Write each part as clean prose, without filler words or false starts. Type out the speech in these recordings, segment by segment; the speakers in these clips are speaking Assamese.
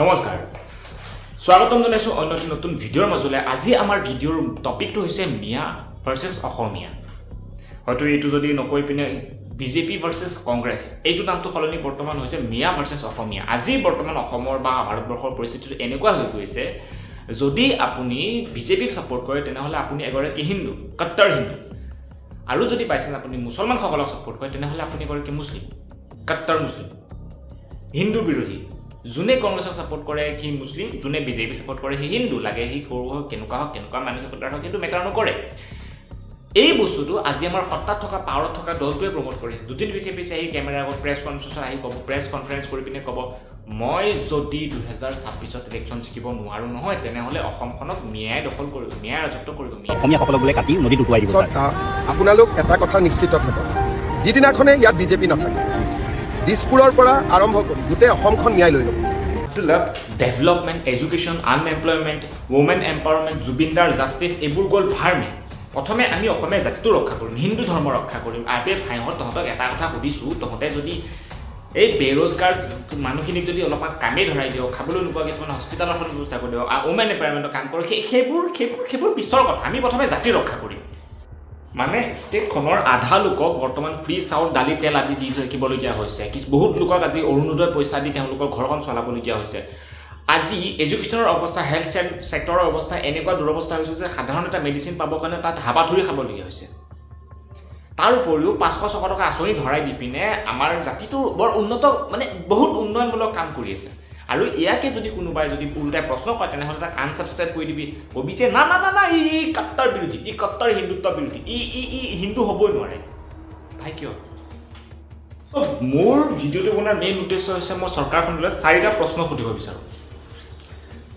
নমস্কাৰ স্বাগতম জনাইছোঁ অন্য এটি নতুন ভিডিঅ'ৰ মাজলৈ। আজি আমাৰ ভিডিঅ'ৰ টপিকটো হৈছে মিয়া ভাৰ্চেছ অসমীয়া। হয়তো এইটো যদি নকৈ পিনে বিজেপি ভাৰ্চেছ কংগ্ৰেছ, এইটো নামটো সলনি বৰ্তমান হৈছে মিয়া ভাৰ্চেছ অসমীয়া। আজি বৰ্তমান অসমৰ বা ভাৰতবৰ্ষৰ পৰিস্থিতিটো এনেকুৱা হৈ গৈছে, যদি আপুনি বিজেপিক ছাপোৰ্ট কৰে তেনেহ'লে আপুনি এগৰাকী হিন্দু, কট্টৰ হিন্দু, আৰু যদি পাইছেন আপুনি মুছলমানসকলক ছাপোৰ্ট কৰে তেনেহ'লে আপুনি এগৰাকী মুছলিম, কট্টৰ মুছলিম, হিন্দু বিৰোধী। যোনে কংগ্ৰেছক ছাপোৰ্ট কৰে সি মুছলিম, যোনে বিজেপি ছাপোৰ্ট কৰে সি হিন্দু, লাগে সি সৰু হওক, কেনেকুৱা মানসিকতাৰ হওক, কিন্তু মেটাৰ নকৰে। এই বস্তুটো আজি আমাৰ সত্তাত থকা পাৱাৰত থকা দলটোৱে প্ৰমোট কৰে। দুদিন পিছে আহি কেমেৰাৰ আগত প্ৰেছ কনফাৰেঞ্চ কৰি পিনে ক'ব, মই যদি 2026 ইলেকশ্যন জিকিব নোৱাৰোঁ নহয় তেনেহ'লে অসমখনক মিয়াই দখল কৰিব, মিয়াই ৰাজত্ব কৰিব, অসমীয়াসকলক বোলে কাটি নদীত উটুৱাই দিব। আপোনালোক এটা কথা নিশ্চিত হ'ব, যিদিনাখনে ইয়াত বিজেপি নাথাকে, দিছপুৰৰ পৰা আৰম্ভ কৰি গোটেই অসমখন ন্যায় লৈ ল'ব। Development, education, unemployment, women empowerment, জুবিনদাৰ জাষ্টিছ, এইবোৰ গ'ল ভাৰ্মে। প্ৰথমে আমি অসমীয়া জাতিটো ৰক্ষা কৰিম, হিন্দু ধৰ্ম ৰক্ষা কৰিম। আৰু ভাইহঁত তহঁতক এটা কথা সুধিছোঁ, তহঁতে যদি এই বেৰোজগাৰ মানুহখিনিক যদি অলপমান কামেই ধৰাই দিয়ক, খাবলৈ নোপোৱা কিছুমান হস্পিটেলৰ এখন ব্যৱস্থা কৰি দিয়ক, ৱমেন এম্পাৱাৰমেণ্টৰ কাম কৰক, সেইবোৰ পিছৰ কথা। আমি প্ৰথমে জাতি ৰক্ষা কৰিম। মানে ষ্টেটখনৰ আধা লোকক বৰ্তমান ফ্ৰী চাউল, দালি, তেল আদি দি থাকিবলগীয়া হৈছে। বহুত লোকক আজি অৰুণোদয় পইচা দি তেওঁলোকৰ ঘৰখন চলাবলগীয়া হৈছে। আজি এডুকেশ্যনৰ অৱস্থা, হেল্থ ছেক্টৰৰ অৱস্থা এনেকুৱা দুৰৱস্থা হৈছে যে সাধাৰণ এটা মেডিচিন পাবৰ কাৰণে তাত হাবাথুৰি খাবলগীয়া হৈছে। তাৰ উপৰিও 500-600 টকা আঁচনি ধৰাই দি পিনে আমাৰ জাতিটো বৰ উন্নত, মানে বহুত উন্নয়নমূলক কাম কৰি আছে। আৰু ইয়াকে যদি কোনোবাই যদি উল্টাই প্ৰশ্ন কৰে তেনেহ'লে তাক আনছাবস্ক্ৰাইব কৰি দিবি, কবি যে না ই কট্টৰ বিৰোধী, ই কট্টৰ হিন্দুত্ব বিৰোধী, ই হিন্দু হ'বই নোৱাৰে। ভাই কিয়? মোৰ ভিডিঅ'টো বনোৱাৰ মেইন উদ্দেশ্য হৈছে মই চৰকাৰখনলৈ 4টা প্ৰশ্ন সুধিব বিচাৰোঁ।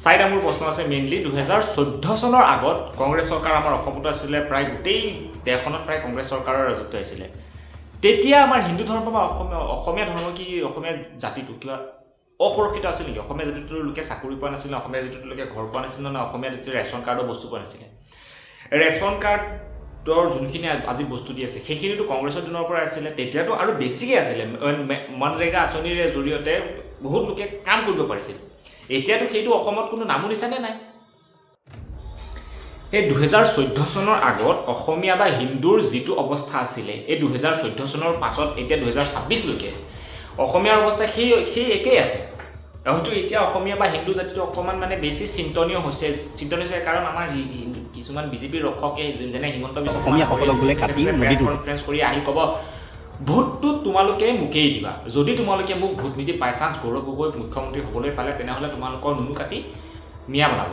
4টা মোৰ প্ৰশ্ন আছে মেইনলি। 2014 চনৰ আগত কংগ্ৰেছ চৰকাৰ আমাৰ অসমতো আছিলে, প্ৰায় গোটেই দেশখনত প্ৰায় কংগ্ৰেছ চৰকাৰৰ ৰাজত্ব আছিলে। তেতিয়া আমাৰ হিন্দু ধৰ্ম বা অসমীয়া ধৰ্ম কি, অসমীয়া জাতিটো কিবা অসুৰক্ষিত আছিল নেকি? অসমীয়া জাতিটোৰ লোকে চাকৰি পোৱা নাছিলে, অসমীয়া জাতিটোৰ লোকে ঘৰ পোৱা নাছিলে, নে অসমীয়া জাতিটোৰ ৰেচন কাৰ্ডৰ বস্তু পোৱা নাছিলে? ৰেচন কাৰ্ডৰ যোনখিনি আজি বস্তু দি আছে সেইখিনিতো কংগ্ৰেছৰ দিনৰ পৰা আছিলে, তেতিয়াতো আৰু বেছিকৈ আছিলে। মনৰেগা আঁচনিৰ জৰিয়তে বহুত লোকে কাম কৰিব পাৰিছিল। এতিয়াতো সেইটো অসমত কোনো নামো নিচানে নাই। এই 2014 চনৰ আগত অসমীয়া বা হিন্দুৰ যিটো অৱস্থা আছিলে, এই 2014 চনৰ পাছত এতিয়া 2026লৈকে অসমীয়াৰ অৱস্থা সেই একেই আছে। হয়তো এতিয়া অসমীয়া বা হিন্দু জাতিটো অকণমান মানে বেছি চিন্তনীয় হৈছে, কাৰণ আমাৰ কিছুমান বিজেপিৰ ৰক্ষকে যেনে হিমন্ত বিশ্ব কনফাৰেঞ্চ কৰি আহি ক'ব, ভোটটো তোমালোকে মোকেই দিবা, যদি তোমালোকে মোক ভোট নিদি বাই চান্স গৌৰৱ গগৈ মুখ্যমন্ত্ৰী হ'বলৈ পালে তেনেহ'লে তোমালোকৰ নুনু কাটি মিয়া বনাব।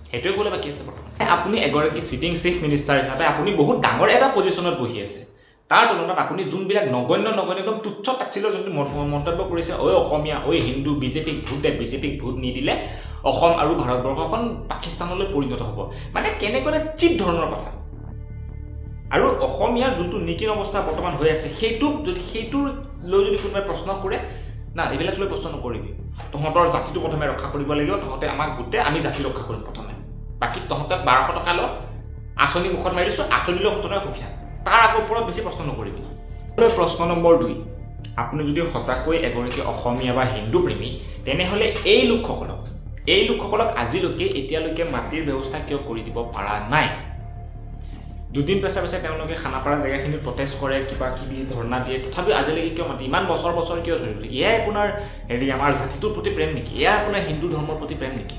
সেইটোৱে ক'লে বাকী আছে বৰ্তমান। আপুনি এগৰাকী চিটিং চিফ মিনিষ্টাৰ হিচাপে আপুনি বহুত ডাঙৰ এটা পজিশ্যনত বহি আছে। তাৰ তুলনাত আপুনি যোনবিলাক নগণ্য একদম তুচ্ছ তাচ্ছিল্য যোনটো মন্তব্য কৰিছে, ঐ অসমীয়া, ঐ হিন্দু, বিজেপিক ভোট দে, বিজেপিক ভোট নিদিলে অসম আৰু ভাৰতবৰ্ষখন পাকিস্তানলৈ পৰিণত হ'ব, মানে কেনেকুৱা চিপ ধৰণৰ কথা। আৰু অসমীয়াৰ যোনটো নীতি অৱস্থা বৰ্তমান হৈ আছে সেইটোক সেইটোৰ লৈ যদি কোনোবাই প্ৰশ্ন কৰে, না এইবিলাক লৈ প্ৰশ্ন নকৰিবি, তহঁতৰ জাতিটো প্ৰথমে ৰক্ষা কৰিব লাগিব, তহঁতে আমাক ভোট দে, আমি জাতি ৰক্ষা কৰিম প্ৰথমে, বাকী তহঁতে 1200 টকা ল, আঁচনি মুখত মাৰিছোঁ, আঁচনি লৈ সততাই সুখী থাক, তাৰ আগৰ ওপৰত বেছি প্ৰশ্ন নকৰিবি। প্ৰশ্ন নম্বৰ 2, আপুনি যদি সঁচাকৈ এগৰাকী অসমীয়া বা হিন্দু প্ৰেমী তেনেহ'লে এই লোকসকলক আজিলৈকে এতিয়ালৈকে মাটিৰ ব্যৱস্থা কিয় কৰি দিব পৰা নাই? দুদিন পেছে তেওঁলোকে খানাপাৰা জেগাখিনিত প্ৰটেষ্ট কৰে, কিবা কিবি ধৰ্ণা দিয়ে, তথাপিও আজিলৈকে কিয় মাতি ইমান বছৰ কিয় ধৰিলে? এয়াই আপোনাৰ আমাৰ জাতিটোৰ প্ৰতি প্ৰেম নেকি? এয়াই আপোনাৰ হিন্দু ধৰ্মৰ প্ৰতি প্ৰেম নেকি?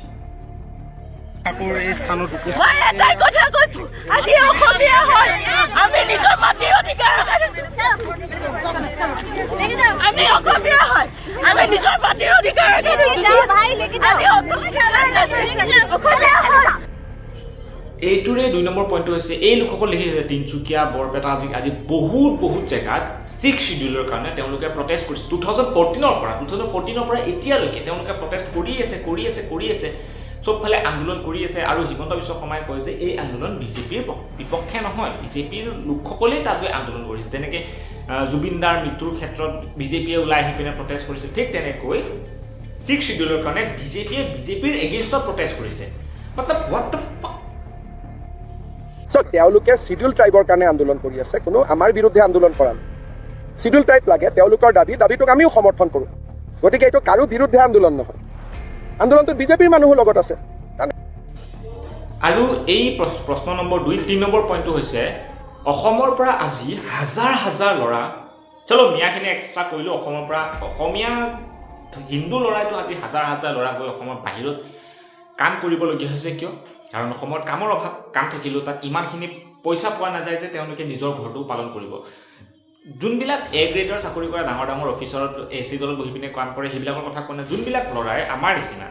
এইটোৰে 2 নম্বৰ পইণ্টটো হৈছে এই লোকসকল লিখিছে তিনিচুকীয়া, বৰপেটা, আজি বহুত জেগাত 6 শিডিউলৰ কাৰণে তেওঁলোকে প্ৰটেষ্ট কৰিছে। 2014 পৰা এতিয়ালৈকে তেওঁলোকে প্ৰটেষ্ট কৰি আছে, চবফালে আন্দোলন কৰি আছে। আৰু হিমন্ত বিশ্ব শৰ্মাই কয় যে এই আন্দোলন বিজেপিৰ বিপক্ষে নহয়, বিজেপিৰ লোকসকলেই তাত গৈ আন্দোলন কৰিছে। যেনেকৈ জুবিনদাৰ মৃত্যুৰ ক্ষেত্ৰত বিজেপিয়ে ওলাই আহি পিনে প্ৰটেষ্ট কৰিছে, ঠিক তেনেকৈ 6 শিডিউলৰ কাৰণে বিজেপিৰ এগেইনষ্টত প্ৰটেষ্ট কৰিছে। মতলব হোৱাট দ্য ফাক? তেওঁলোকে চিডিউল ট্ৰাইবৰ কাৰণে আন্দোলন কৰি আছে, কোনো আমাৰ বিৰুদ্ধে আন্দোলন কৰা নাই। চিডিউল ট্ৰাইব লাগে, তেওঁলোকৰ দাবীটোক আমিও সমৰ্থন কৰোঁ। গতিকে এইটো কাৰো বিৰুদ্ধে আন্দোলন নহয়। আন্দোলনটোত বিজেপিৰ মানুহো লগত আছে। আৰু এই প্ৰশ্ন নম্বৰ 2 নম্বৰ পইণ্টটো হৈছে অসমৰ পৰা আজি হাজাৰ হাজাৰ ল'ৰা, চলো মিয়াখিনি এক্সট্ৰা কৰিলোঁ, অসমৰ পৰা অসমীয়া হিন্দু ল'ৰাইতো আজি হাজাৰ হাজাৰ ল'ৰা গৈ অসমৰ বাহিৰত কাম কৰিবলগীয়া হৈছে। কিয়? কাৰণ অসমত কামৰ অভাৱ, কাম থাকিলেও তাত ইমানখিনি পইচা পোৱা নাযায় যে তেওঁলোকে নিজৰ ঘৰটোও পালন কৰিব। যোনবিলাক এ গ্ৰেডৰ চাকৰি কৰা ডাঙৰ ডাঙৰ অফিচৰত AC দলত বহি পিনে কাম কৰে সেইবিলাকৰ কথা কোৱা নাই। যোনবিলাক ল'ৰাই আমাৰ নিচিনা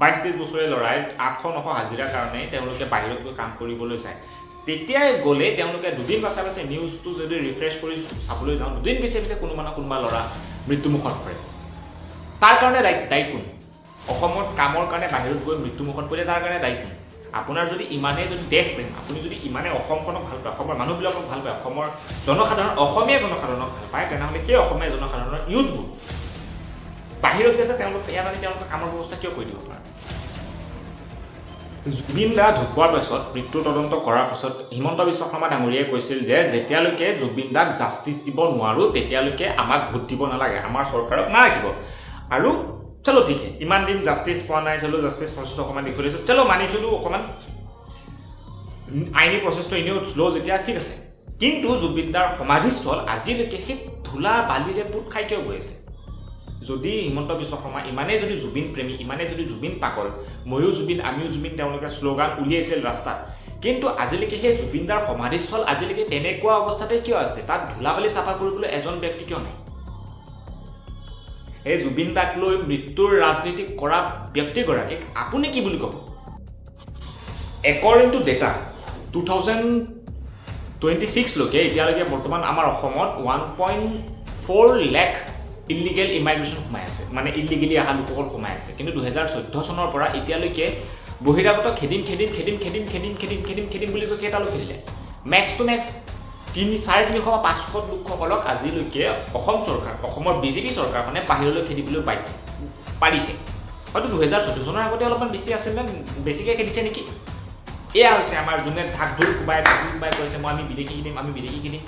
22-23 বছৰীয়া ল'ৰাই 800-900 হাজিৰাৰ কাৰণে তেওঁলোকে বাহিৰত গৈ কাম কৰিবলৈ যায়, তেতিয়াই গ'লে তেওঁলোকে দুদিন পাছে পাছে নিউজটো যদি ৰিফ্ৰেছ কৰি চাবলৈ যাওঁ, দুদিন পিছে পিছে কোনোবা না কোনোবা ল'ৰা মৃত্যুমুখত পৰে। তাৰ কাৰণে দায়ী কোন? অসমত কামৰ কাৰণে বাহিৰত গৈ মৃত্যুমুখত পৰিলে তাৰ কাৰণে দায়ী কোন? আপোনাৰ যদি ইমানেই যদি দেশ প্ৰেম, আপুনি যদি ইমানে অসমখনক ভাল পায়, অসমৰ মানুহবিলাকক ভাল পায়, অসমৰ অসমীয়া জনসাধাৰণক ভাল পায়, তেনেহ'লে সেই অসমীয়া জনসাধাৰণৰ ইউথবোৰ বাহিৰত যে আছে তেওঁলোকে তেওঁলোকৰ কামৰ ব্যৱস্থা কিয় কৰি দিব পাৰে? জুবিন দা ঢুকোৱাৰ পাছত, মৃত্যু তদন্ত কৰাৰ পাছত হিমন্ত বিশ্ব শৰ্মা ডাঙৰীয়াই কৈছিল যে যেতিয়ালৈকে জুবিন দাক জাষ্টিচ দিব নোৱাৰোঁ তেতিয়ালৈকে আমাক ভোট দিব নালাগে, আমাৰ চৰকাৰক নাৰাখিব। আৰু চলো ঠিক ইমান দিন জাষ্টিচ পোৱা নাই, চলো জাষ্টিচ প্ৰচেছটো অকণমান দেখুৱাই দিছোঁ, চলো মানিছিলোঁ অকণমান আইনী প্ৰচেছটো এনেও শ্ল' যেতিয়া, ঠিক আছে। কিন্তু জুবিন দাৰ সমাধিস্থল আজিলৈকে সেই ধূলা বালিৰে পোত খাই কিয় গৈ আছে? যদি হিমন্ত বিশ্ব শৰ্মা ইমানেই যদি জুবিন প্ৰেমী, ইমানেই যদি জুবিন পাগল, ময়ো জুবিন আমিও জুবিন তেওঁলোকে শ্লোগান উলিয়াইছিল ৰাস্তাত, কিন্তু আজিলৈকে সেই জুবিন দাৰ সমাধিস্থল আজিলৈকে তেনেকুৱা অৱস্থাতে কিয় আছে? তাত ধূলা বালি চাফা কৰিবলৈ এজন ব্যক্তি কিয় নাই? এই জুবিন দাক লৈ মৃত্যুৰ ৰাজনীতি কৰা ব্যক্তিগৰাকীক আপুনি কি বুলি ক'ব? একৰ্ডিং টু ডেটা 2026লৈকে এতিয়ালৈকে বৰ্তমান আমাৰ অসমত 1.4 লাখ ইলিগেল ইমাইগ্ৰেশ্যন সোমাই আছে, মানে ইলিগেলি অহা লোকসকল সোমাই আছে। কিন্তু 2014 চনৰ পৰা এতিয়ালৈকে বহিৰাগত খেদিম বুলি কৈ কেইটা লোক খেদিলে? মেক্স টু মেক্স 300-350 বা 500 লোকসকলক আজিলৈকে অসম চৰকাৰ, অসমৰ বিজেপি চৰকাৰখনে বাহিৰলৈ খেদিবলৈ পাৰিছে। হয়তো 2014 চনৰ আগতে অলপমান বেছি আছিল নে বেছিকৈ খেদিছে নেকি? এয়া হৈছে আমাৰ যোনে ঢাক ঢোল কোবাই কৈছে মই আমি বিদেশী কিনিম।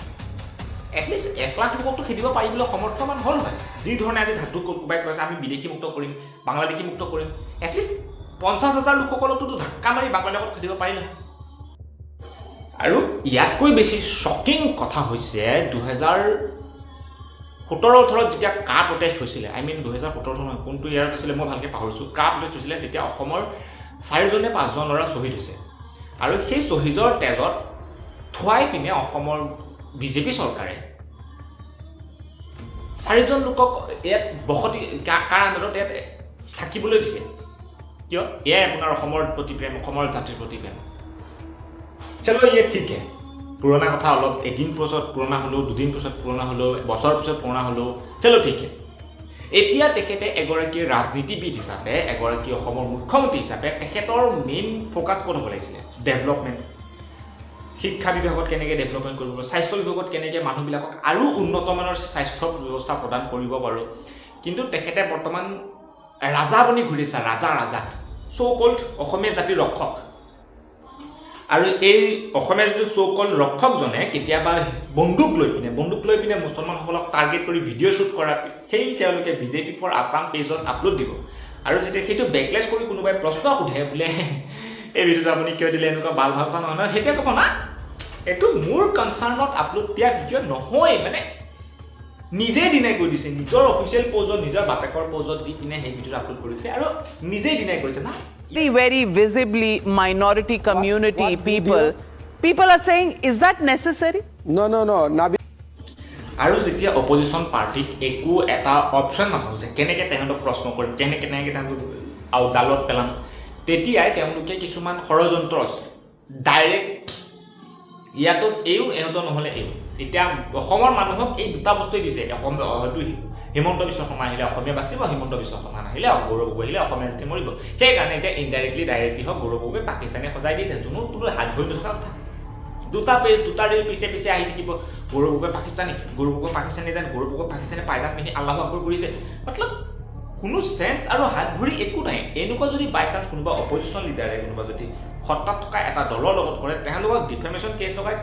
এটলিষ্ট 1 লাখ লোককতো খেদিব পাৰিবলৈ সমৰ্থমান হ'ল হয়। যি ধৰণে আজি ঢাক ঢোল কোবাই কৈছে আমি বিদেশী মুক্ত কৰিম, বাংলাদেশী মুক্ত কৰিম, এটলিষ্ট 50,000 লোকসকলকতো ধাক্কা মাৰি বাংলাদেশত খেদিব পাৰিলে। আৰু ইয়াতকৈ বেছি শ্বকিং কথা হৈছে 2017-18 যেতিয়া কা প্ৰটেষ্ট হৈছিলে, 2017 চনৰ কোনটো ইয়াৰত আছিলে মই ভালকৈ পাহৰিছোঁ, কা প্ৰটেষ্ট হৈছিলে, তেতিয়া অসমৰ 4জন নে 5জন ল'ৰা শ্বহীদ হৈছে। আৰু সেই শ্বহীদৰ তেজত থুৱাই পিনে অসমৰ বিজেপি চৰকাৰে 4জন লোকক ইয়াত বসতি কাৰ আন্দোলনত ইয়াত থাকিবলৈ দিছে। কিয়? এয়াই আপোনাৰ অসমৰ প্ৰতি প্ৰেম, অসমৰ জাতিৰ প্ৰতি প্ৰেম। চলো ইয়ে ঠিক পুৰণা কথা অলপ এদিন পিছত পুৰণা হ'লেও, দুদিন পিছত পুৰণা হ'লেও, বছৰ পিছত পুৰণা হ'লেও, চলো ঠিক এতিয়া তেখেতে এগৰাকী ৰাজনীতিবিদ হিচাপে, এগৰাকী অসমৰ মুখ্যমন্ত্ৰী হিচাপে তেখেতৰ মেইন ফ'কাছ ক'ত হ'ব লাগিছিলে? ডেভেলপমেণ্ট। শিক্ষা বিভাগত কেনেকৈ ডেভেলপমেণ্ট কৰিব পাৰোঁ, স্বাস্থ্য বিভাগত কেনেকৈ মানুহবিলাকক আৰু উন্নতমানৰ স্বাস্থ্য ব্যৱস্থা প্ৰদান কৰিব পাৰোঁ। কিন্তু তেখেতে বৰ্তমান ৰাজা বনি ঘূৰিছে, ৰাজা চ' কল্ড অসমীয়া জাতিৰ ৰক্ষক। আৰু এই অসমীয়া যিটো চ' কল্ড ৰক্ষকজনে কেতিয়াবা বন্দুক লৈ পিনে মুছলমানসকলক টাৰ্গেট কৰি ভিডিঅ' শ্বুট কৰা সেই তেওঁলোকে বিজেপি ফৰ আছাম পেজত আপলোড দিব। আৰু যেতিয়া সেইটো বেকলেছ কৰি কোনোবাই প্ৰশ্ন সোধে বোলে এই ভিডিঅ'টো আপুনি কিয় দিলে, এনেকুৱা ভাল কথা নহয়, সেইটোৱে ক'ব না এইটো মোৰ কনচাৰ্ণত আপলোড দিয়া ভিডিঅ' নহয়, মানে নিজেই ডিনাই কৰি দিছে, নিজৰ অফিচিয়েল প'জত, নিজৰ বাপেকৰ প'জত দি পিনে সেই ভিডিঅ'টো আপলোড কৰিছে আৰু নিজেই ডিনাই কৰিছে না। Very visibly minority community people are saying, is that necessary? No, আৰু যেতিয়া অপজিশ্যন পাৰ্টিক একো এটা অপশ্যন নাথাকে যে কেনেকৈ তেওঁলোকক প্ৰশ্ন কৰিম, কেনেকৈ তেওঁলোকক জালত পেলাম, তেতিয়াই তেওঁলোকে কিছুমান ষড়যন্ত্ৰ আছে ডাইৰেক্ট ইয়াতো এইও ইহঁতৰ নহ'লে এইও। এতিয়া অসমৰ মানুহক এই দুটা বস্তুৱেই দিছে, হয়তো হিমন্ত বিশ্ব শৰ্মা আহিলে অসমীয়া বাচিব, হিমন্ত বিশ্ব শৰ্মা নাহিলে গৌৰৱ গগৈ আহিলে অসমীয়া জাতি মৰিব। সেইকাৰণে এতিয়া ইনডাইৰেক্টলি ডাইৰেক্টলি হওক গৌৰৱ গগৈ পাকিস্তানে সজাই দিছে, যোনো তোৰ হাত ভৰি নথকা কথা। দুটা পেজ দুটা ৰিল পিছে আহি থাকিব, গৌৰৱ গগৈ পাকিস্তানী যেন গৌৰৱ গগৈ পাকিস্তানী পাইজান পিন্ধি আল্লাহু আকবৰ কৰিছে, মতলব কোনো চেন্স আৰু হাত ভৰি একো নাই। এনেকুৱা যদি বাই চান্স কোনোবা অপজিশ্যন লিডাৰে কোনোবা যদি সত্তাত থকা এটা দলৰ লগত কৰে, তেওঁলোকক ডিফেমেশ্যন কেছ লগাই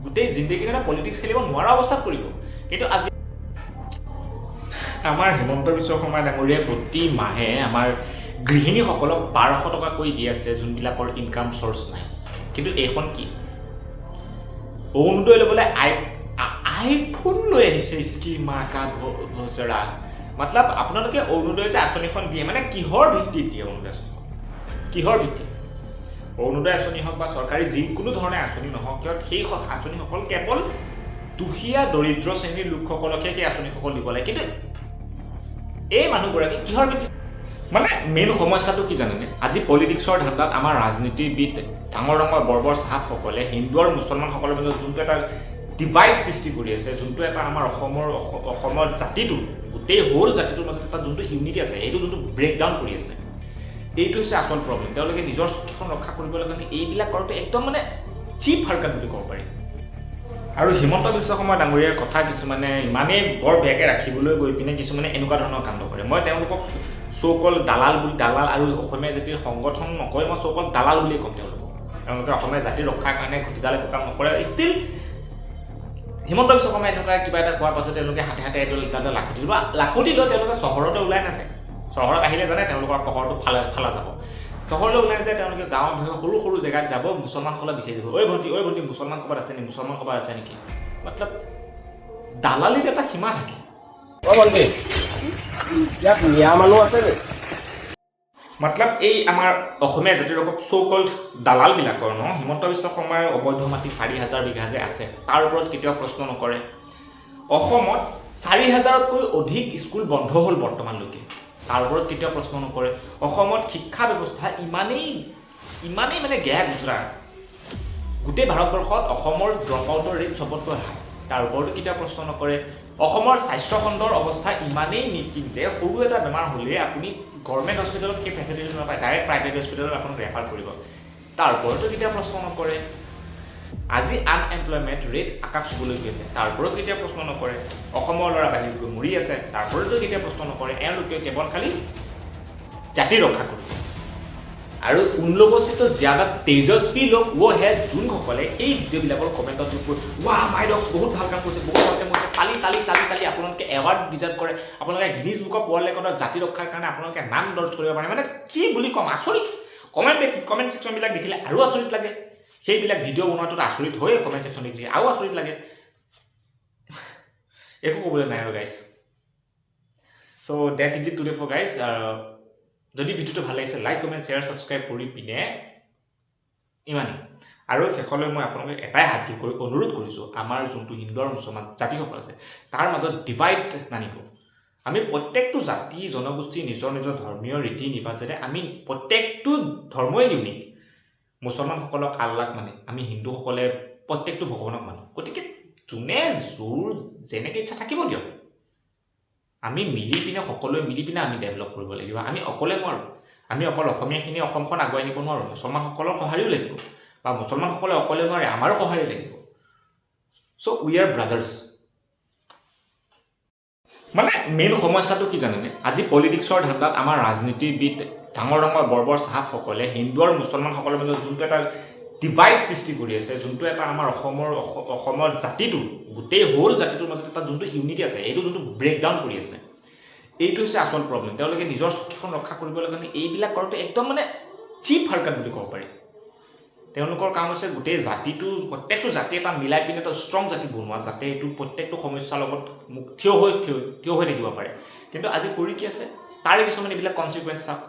গোটেই জিন্দগীৰ কাৰণে পলিটিক্স খেলিব নোৱাৰা অৱস্থাত কৰিব। কিন্তু আজি আমাৰ হিমন্ত বিশ্ব শৰ্মা ডাঙৰীয়াই প্ৰতি মাহে আমাৰ গৃহিণীসকলক 1200 টকাকৈ দি আছে যোনবিলাকৰ ইনকাম চ'ৰ্চ নাই কিন্তু এইখন কি অৰুণোদয় ল'বলৈ আইফোন লৈ আহিছে স্কিমা কা ভজৰা মতলব আপোনালোকে অৰুণোদয় যে আঁচনিখন দিয়ে মানে কিহৰ ভিত্তিত দিয়ে অৰুণোদয় আঁচনিখন কিহৰ ভিত্তিত অৰুণোদয় আঁচনি হওক বা চৰকাৰী যিকোনো ধৰণে আঁচনি নহওক কিয় সেই আঁচনিসকল কেৱল দুখীয়া দৰিদ্ৰ শ্ৰেণীৰ লোকসকলকহে সেই আঁচনিসকল দিব লাগে কিন্তু এই মানুহগৰাকী কিহৰ ভিত্তিত মানে মেইন সমস্যাটো কি জানেনে আজি পলিটিক্সৰ ধান্দাত আমাৰ ৰাজনীতিবিদ ডাঙৰ ডাঙৰ বৰ্বৰ চাহাবসকলে হিন্দু আৰু মুছলমানসকলৰ মাজত যোনটো এটা ডিভাইড সৃষ্টি কৰি আছে যোনটো এটা আমাৰ অসমৰ জাতিটো গোটেই হোল জাতিটোৰ মাজত এটা যোনটো ইউনিটি আছে এইটো যোনটো ব্ৰেকডাউন কৰি আছে এইটো হৈছে আচল প্ৰব্লেম তেওঁলোকে নিজৰ চুক্তিখন ৰক্ষা কৰিবলৈ কাৰণে এইবিলাক কৰোঁতে একদম মানে চিপ হাৰকাত বুলি ক'ব পাৰি আৰু হিমন্ত বিশ্ব শৰ্মা ডাঙৰীয়াৰ কথা কিছুমানে ইমানেই বৰ বেয়াকৈ ৰাখিবলৈ গৈ পিনে কিছুমানে এনেকুৱা ধৰণৰ কাণ্ড কৰে মই তেওঁলোকক চৌকল দালাল আৰু অসমীয়া জাতিৰ সংগঠন নকয় মই চৌকল দালাল বুলিয়ে ক'ম তেওঁলোকে অসমীয়া জাতিৰ ৰক্ষাৰ কাৰণে ঘটিডাল একো কাম নকৰে ষ্টিল হিমন্ত বিশ্ব শৰ্মাই এনেকুৱা কিবা এটা কোৱাৰ পাছত তেওঁলোকে হাতে হাতে এটা লাখুটি লৈ তেওঁলোকে চহৰতে ওলাই নাযায় চহৰত আহিলে জানে তেওঁলোকৰ পকৰটো ফালা যাব চহৰলৈ ওলাই নাযায় তেওঁলোকে গাঁৱত সৰু সৰু জেগাত যাব মুছলমানসকলে বিচাৰি যাব ঐ ভণ্টি মুছলমান ক'ৰবাত আছে নেকি মুছলমান ক'ৰবাত আছে নেকি মতলব দালালিত এটা সীমা থাকে ইয়াত মিয়া মানুহ আছে নে মতলব এই আমাৰ অসমীয়া জাতিৰ চৌকল্ড দালালবিলাকৰ হিমন্ত বিশ্ব শৰ্মাৰ অবৈধ মাটি 4,000 বিঘা যে আছে তাৰ ওপৰত কেতিয়াও প্ৰশ্ন নকৰে অসমত 4,000তকৈ অধিক স্কুল বন্ধ হ'ল বৰ্তমানলৈকে তাৰ ওপৰত কেতিয়াও প্ৰশ্ন নকৰে অসমত শিক্ষা ব্যৱস্থা ইমানেই মানে গেয়া গুজৰা গোটেই ভাৰতবৰ্ষত অসমৰ ড্ৰপ আউটৰ ৰেট চবতকৈ হাই তাৰ ওপৰতো কেতিয়াও প্ৰশ্ন নকৰে অসমৰ স্বাস্থ্য খণ্ডৰ অৱস্থা ইমানেই নিকিন যে সৰু এটা বেমাৰ হ'লে আপুনি গভৰ্ণমেণ্ট হস্পিটেলত সেই ফেচিলিটি নাপায় ডাইৰেক্ট প্ৰাইভেট হস্পিটেলত আপোনাক ৰেফাৰ কৰিব তাৰ ওপৰতো কেতিয়াও প্ৰশ্ন নকৰে আজি আনএমপ্লয়মেণ্ট ৰেট আকাশ চুবলৈ গৈ আছে তাৰ ওপৰত কেতিয়াও প্ৰশ্ন নকৰে অসমৰ ল'ৰা বাহিৰত গৈ মৰি আছে তাৰ ওপৰতো কেতিয়াও প্ৰশ্ন নকৰে এওঁলোকে কেৱল খালি জাতি ৰক্ষা কৰিব আৰু উন লোগों से तो ज्यादा तेजस्वी लोग वो है যোনসকলে এই ভিডিঅ'বিলাকৰ কমেণ্টত ৱাহ মাই ডগছ বহুত ভাল কাম কৰিছে তালি আপোনালোকে এৱাৰ্ড ডিজাৰ্ভ কৰে আপোনালোকে গিনিজ বুক অফ ৱৰ্ল্ড ৰেকৰ্ডৰ জাতি ৰক্ষাৰ কাৰণে আপোনালোকে নাম দৰ্জ কৰিব পাৰে মানে কি বুলি ক'ম আচৰিত কমেণ্ট ছেকশ্যনবিলাক দেখিলে আৰু আচৰিত লাগে সেইবিলাক ভিডিঅ' বনোৱাটোত আচৰিত হৈ কমেণ্ট ছেকশ্যন দেখিলে আৰু আচৰিত লাগে একো ক'বলৈ নাই আৰু guys so' that is it today for guys যদি ভিডিঅ'টো ভাল লাগিছে লাইক কমেণ্ট শ্বেয়াৰ ছাবস্ক্ৰাইব কৰি পিনে ইমানেই আৰু শেষলৈ মই আপোনালোকক এটাই হাত জোৰ কৰি অনুৰোধ কৰিছোঁ আমাৰ যোনটো হিন্দু আৰু মুছলমান জাতিসকল আছে তাৰ মাজত ডিভাইড নানিব আমি প্ৰত্যেকটো জাতি জনগোষ্ঠী নিজৰ ধৰ্মীয় ৰীতি নিবাসেৰে আমি প্ৰত্যেকটো ধৰ্মই ইউনিক মুছলমানসকলক আল্লাক মানে আমি হিন্দুসকলে প্ৰত্যেকটো ভগৱানক মানো গতিকে যোনে জোৰ যেনেকৈ ইচ্ছা থাকিব দিয়ক আমি মিলি পিনে সকলোৱে মিলি পিনে আমি ডেভেলপ কৰিব লাগিব আমি অকলে নোৱাৰোঁ আমি অকল অসমীয়াখিনি অসমখন আগুৱাই নিব নোৱাৰোঁ মুছলমানসকলৰ সহায়ো লাগিব বা মুছলমানসকলে অকলে নোৱাৰে আমাৰো সহায় লাগিব চ' উই আৰ ব্ৰাদাৰ্ছ মানে মেইন সমস্যাটো কি জানেনে আজি পলিটিক্সৰ ধান্দাত আমাৰ ৰাজনীতিবিদ ডাঙৰ ডাঙৰ বৰ্বৰ চাহাবসকলে হিন্দু আৰু মুছলমানসকলৰ মাজত যোনটো এটা ডিভাইড সৃষ্টি কৰি আছে যোনটো এটা আমাৰ অসমৰ জাতিটো গোটেই হোল জাতিটোৰ মাজত এটা যোনটো ইউনিটি আছে এইটো যোনটো ব্ৰেকডাউন কৰি আছে এইটো হৈছে আচল প্ৰব্লেম তেওঁলোকে নিজৰ চুক্তিখন ৰক্ষা কৰিবলৈ কাৰণে এইবিলাক কৰোঁতে একদম মানে চিপ হাৰকাত বুলি ক'ব পাৰি তেওঁলোকৰ কাম হৈছে গোটেই জাতিটো প্ৰত্যেকটো জাতি এটা মিলাই পিনে এটা ষ্ট্ৰং জাতি বনোৱা যাতে এইটো প্ৰত্যেকটো সমস্যাৰ লগত থিয় হৈ থাকিব পাৰে কিন্তু আজি কৰি কি আছে তাৰে কিছুমান এইবিলাক কনচিকুৱেঞ্চ চাওক